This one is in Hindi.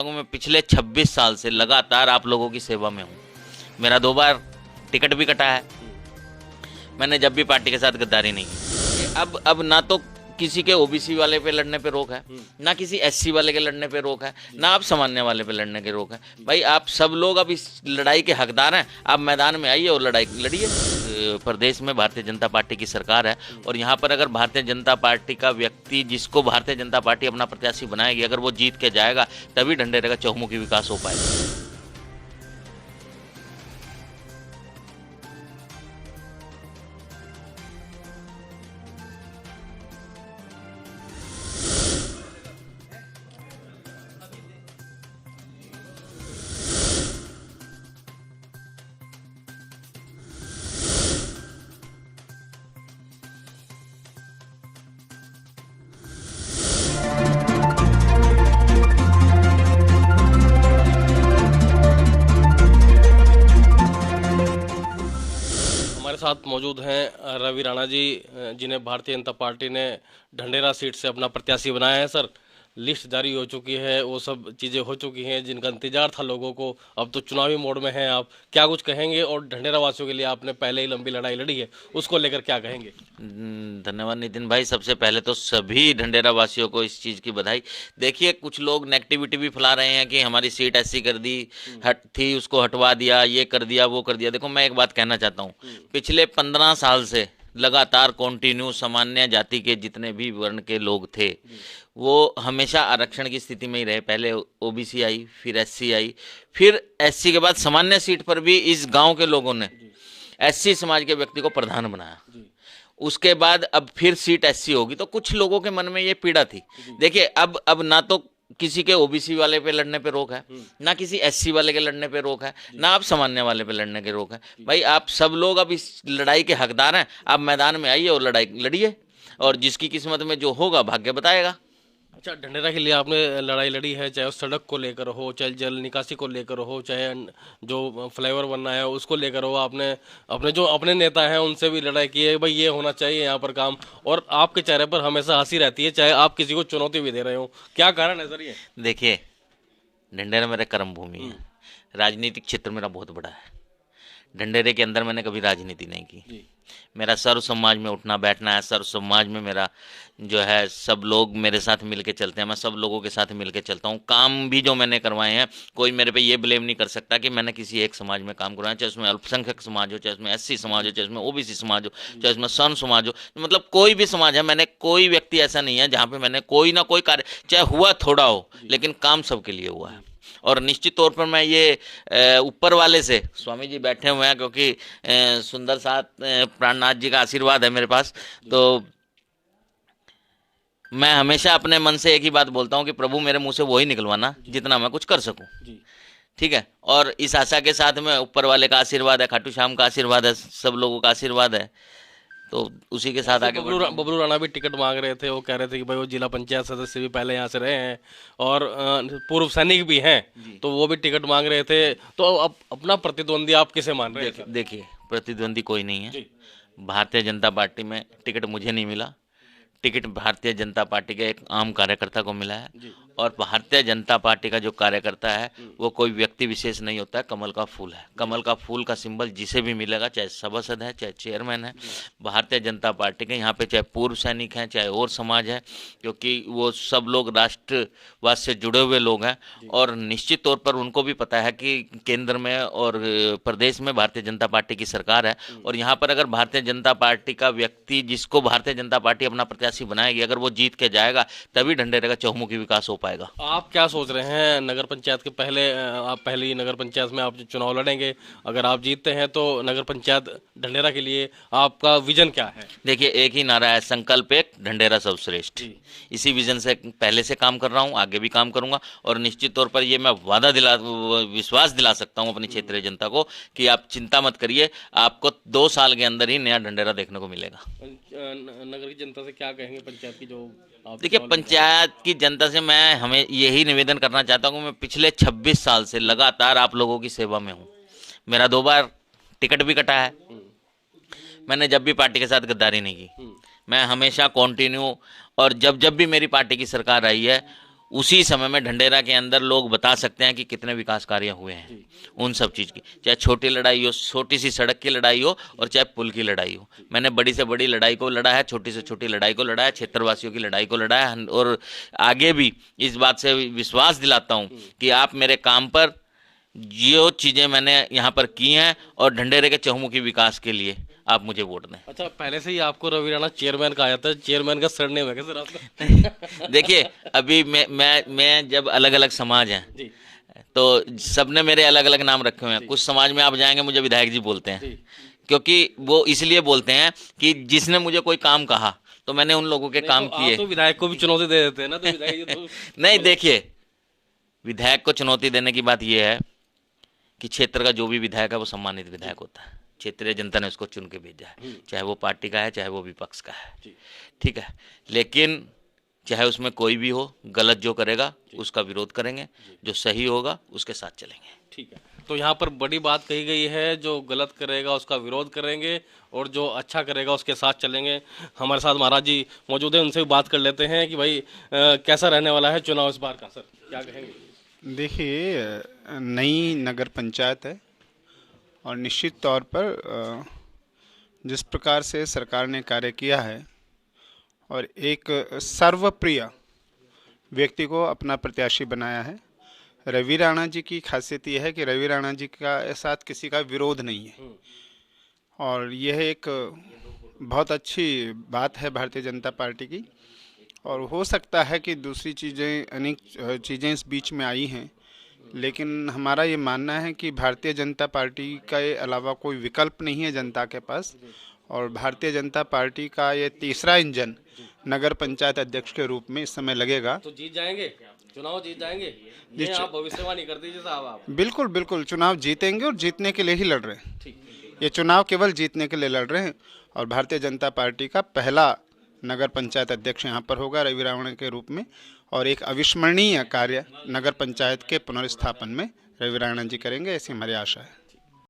मैं पिछले 26 साल से लगातार आप लोगों की सेवा में हूँ। मेरा 2 बार टिकट भी कटा है। मैंने जब भी पार्टी के साथ गद्दारी नहीं की। अब ना तो किसी के ओबीसी वाले पे लड़ने पे रोक है, ना किसी एससी वाले के लड़ने पे रोक है, ना आप सामान्य वाले पे लड़ने के रोक है। भाई आप सब लोग अब इस लड़ाई के हकदार हैं। आप मैदान में आइए और लड़ाई लड़िए। प्रदेश में भारतीय जनता पार्टी की सरकार है और यहाँ पर अगर भारतीय जनता पार्टी का व्यक्ति जिसको भारतीय जनता पार्टी अपना प्रत्याशी बनाएगी, अगर वो जीत के जाएगा तभी ढंढेरे का चहुमुखी विकास हो पाएगा। हमारे साथ मौजूद हैं रवि राणा जी, जिन्हें भारतीय जनता पार्टी ने ढंढेरा सीट से अपना प्रत्याशी बनाया है। सर, लिस्ट जारी हो चुकी है, वो सब चीज़ें हो चुकी हैं जिनका इंतजार था लोगों को। अब तो चुनावी मोड में हैं आप, क्या कुछ कहेंगे? और ढंढेरा वासियों के लिए आपने पहले ही लंबी लड़ाई लड़ी है, उसको लेकर क्या कहेंगे? धन्यवाद नितिन भाई। सबसे पहले तो सभी ढंढेरा वासियों को इस चीज़ की बधाई। देखिए, कुछ लोग नेगेटिविटी भी फैला रहे हैं कि हमारी सीट ऐसी कर दी, हट थी उसको हटवा दिया, ये कर दिया वो कर दिया। देखो, मैं एक बात कहना चाहता हूँ, पिछले 15 साल से लगातार कॉन्टिन्यू सामान्य जाति के जितने भी वर्ण के लोग थे वो हमेशा आरक्षण की स्थिति में ही रहे। पहले ओबीसी आई, फिर एससी आई, फिर एससी के बाद सामान्य सीट पर भी इस गांव के लोगों ने एससी समाज के व्यक्ति को प्रधान बनाया। उसके बाद अब फिर सीट एससी होगी, तो कुछ लोगों के मन में ये पीड़ा थी। देखिए, अब ना तो किसी के ओबीसी वाले पे लड़ने पे रोक है, ना किसी एससी वाले के लड़ने पे रोक है, ना आप सामान्य वाले पे लड़ने के रोक है। भाई आप सब लोग अब इस लड़ाई के हकदार हैं। आप मैदान में आइए और लड़ाई लड़िए, और जिसकी किस्मत में जो होगा भाग्य बताएगा। अच्छा, ढंढेरा के लिए आपने लड़ाई लड़ी है, चाहे उस सड़क को लेकर हो, चाहे जल निकासी को लेकर हो, चाहे जो फ्लाईओवर बनना है उसको लेकर हो। आपने अपने जो अपने नेता हैं उनसे भी लड़ाई की है, भाई ये होना चाहिए यहाँ पर काम। और आपके चेहरे पर हमेशा हंसी रहती है, चाहे आप किसी को चुनौती भी दे रहे हो। क्या कारण है सर ये? देखिए, ढंढेरा मेरा कर्म भूमि है। राजनीतिक क्षेत्र मेरा बहुत बड़ा है। ढंढेरे के अंदर मैंने कभी राजनीति नहीं की। मेरा सर्व समाज में उठना बैठना है। सर्व समाज में मेरा जो है, सब लोग मेरे साथ मिलके चलते हैं। मैं सब लोगों के साथ मिलके चलता हूँ। काम भी जो मैंने करवाए हैं, कोई मेरे पे ये ब्लेम नहीं कर सकता कि मैंने किसी एक समाज में काम करवाया, चाहे उसमें अल्पसंख्यक समाज हो, चाहे उसमें एससी समाज हो, चाहे उसमें ओबीसी समाज हो, चाहे उसमें सर्ण समाज हो, मतलब कोई भी समाज है। मैंने कोई व्यक्ति ऐसा नहीं है जहाँ पे मैंने कोई ना कोई कार्य, चाहे हुआ थोड़ा हो, लेकिन काम सबके लिए हुआ है। और निश्चित तौर पर मैं ये ऊपर वाले से, स्वामी जी बैठे हुए हैं, क्योंकि सुंदर साथ प्राणनाथ जी का आशीर्वाद है मेरे पास, तो मैं हमेशा अपने मन से एक ही बात बोलता हूँ कि प्रभु मेरे मुंह से वही निकलवाना जितना मैं कुछ कर सकूँ। ठीक है, और इस आशा के साथ में ऊपर वाले का आशीर्वाद है, खाटू श्याम का आशीर्वाद है, सब लोगों का आशीर्वाद है, तो उसी के साथ आगे बबलू राणा भी टिकट मांग रहे थे, वो कह रहे थे कि भाई वो जिला पंचायत सदस्य भी पहले यहाँ से रहे हैं और पूर्व सैनिक भी हैं, तो वो भी टिकट मांग रहे थे। तो अब अपना प्रतिद्वंदी आप किसे मान रहे हैं? देखिए, प्रतिद्वंदी कोई नहीं है। भारतीय जनता पार्टी में टिकट मुझे नहीं मिला। टिकट भारतीय जनता पार्टी के एक आम कार्यकर्ता को मिला है। और भारतीय जनता पार्टी का जो कार्यकर्ता है वो कोई व्यक्ति विशेष नहीं होता है, कमल का फूल है। कमल का फूल का सिंबल जिसे भी मिलेगा, चाहे सभासद है, चाहे चेयरमैन है, भारतीय जनता पार्टी के यहाँ पे, चाहे पूर्व सैनिक हैं, चाहे और समाज है, क्योंकि वो सब लोग राष्ट्रवाद से जुड़े हुए लोग हैं। और निश्चित तौर पर उनको भी पता है कि केंद्र में और प्रदेश में भारतीय जनता पार्टी की सरकार है, और यहाँ पर अगर भारतीय जनता पार्टी का व्यक्ति जिसको भारतीय जनता पार्टी अपना प्रत्याशी बनाएगी, अगर वो जीत के जाएगा तभी ढंढेरे का चहुमुखी विकास हो पाएगा। आप क्या सोच रहे हैं? नगर पंचायत के पहले, आप पहली नगर पंचायत में आप जो चुनाव लड़ेंगे, अगर आप जीतते हैं तो नगर पंचायत ढंढेरा के लिए आपका विजन क्या है? देखिए, एक ही नारा है, संकल्प एक, ढंढेरा सर्वश्रेष्ठ। इसी विजन से पहले से काम कर रहा हूँ, आगे भी काम करूंगा, और निश्चित तौर पर ये मैं विश्वास दिला सकता हूँ अपनी क्षेत्रीय जनता को कि आप चिंता मत करिए, आपको 2 साल के अंदर ही नया ढंढेरा देखने को मिलेगा। नगर की जनता से क्या कहेंगे, पंचायत की जो देखिए, पंचायत की जनता से मैं हमें यही निवेदन करना चाहता हूँ, मैं पिछले 26 साल से लगातार आप लोगों की सेवा में हूँ। मेरा 2 बार टिकट भी कटा है। मैंने जब भी पार्टी के साथ गद्दारी नहीं की। मैं हमेशा कॉन्टिन्यू, और जब जब भी मेरी पार्टी की सरकार आई है उसी समय में ढंढेरा के अंदर लोग बता सकते हैं कि कितने विकास कार्य हुए हैं उन सब चीज़ की, चाहे छोटी लड़ाई हो, छोटी सी सड़क की लड़ाई हो और चाहे पुल की लड़ाई हो। मैंने बड़ी से बड़ी लड़ाई को लड़ा है, छोटी से छोटी लड़ाई को लड़ा है, क्षेत्रवासियों की लड़ाई को लड़ा है, और आगे भी इस बात से विश्वास दिलाता हूँ कि आप मेरे काम पर जो चीज़ें मैंने यहाँ पर की हैं और ढंढेरे के चहुमुखी विकास के लिए आप मुझे वोट दें। अच्छा, पहले से ही आपको रवि राणा चेयरमैन कहा जाता है, चेयरमैन का सरनेम है क्या सर आपका? देखिए, अभी मैं जब अलग अलग समाज हैं जी तो सबने मेरे अलग अलग नाम रखे हुए हैं। कुछ समाज में आप जाएंगे मुझे विधायक जी बोलते हैं, जी क्योंकि वो इसलिए बोलते हैं कि जिसने मुझे कोई काम कहा तो मैंने उन लोगों के नहीं, काम तो किए। आप तो विधायक को भी चुनौती दे देते हैं ना, तो विधायक जी तो नहीं, देखिए, विधायक को चुनौती देने की बात यह है कि क्षेत्र का जो भी विधायक है वो सम्मानित विधायक होता है। क्षेत्रीय जनता ने उसको चुन के भेजा है, चाहे वो पार्टी का है चाहे वो विपक्ष का है, जी ठीक है। लेकिन चाहे उसमें कोई भी हो, गलत जो करेगा उसका विरोध करेंगे, जो सही होगा उसके साथ चलेंगे। ठीक है। तो यहाँ पर बड़ी बात कही गई है, जो गलत करेगा उसका विरोध करेंगे और जो अच्छा करेगा उसके साथ चलेंगे। हमारे साथ महाराज जी मौजूद हैं, उनसे भी बात कर लेते हैं कि भाई कैसा रहने वाला है चुनाव इस बार का, सर क्या कहेंगे? देखिए, नई नगर पंचायत है और निश्चित तौर पर जिस प्रकार से सरकार ने कार्य किया है और एक सर्वप्रिय व्यक्ति को अपना प्रत्याशी बनाया है। रवि राणा जी की खासियत यह है कि रवि राणा जी का साथ किसी का विरोध नहीं है और यह एक बहुत अच्छी बात है भारतीय जनता पार्टी की। और हो सकता है कि दूसरी चीज़ें, अनेक चीज़ें इस बीच में आई हैं, लेकिन हमारा ये मानना है कि भारतीय जनता पार्टी के अलावा कोई विकल्प नहीं है जनता के पास। और भारतीय जनता पार्टी का ये तीसरा इंजन नगर पंचायत अध्यक्ष के रूप में इस समय लगेगा। तो जीत जाएंगे, चुनाव जीत जाएंगे, ये आप भविष्यवाणी कर दीजिए साहब आप। बिल्कुल बिल्कुल, चुनाव जीतेंगे और जीतने के लिए ही लड़ रहे हैं। ठीक, ये चुनाव केवल जीतने के लिए लड़ रहे हैं और भारतीय जनता पार्टी का पहला नगर पंचायत अध्यक्ष यहाँ पर होगा रवि राणा के रूप में। और एक अविस्मरणीय कार्य नगर पंचायत के पुनर्स्थापन में रवि राणा जी करेंगे, ऐसी हमारी आशा है।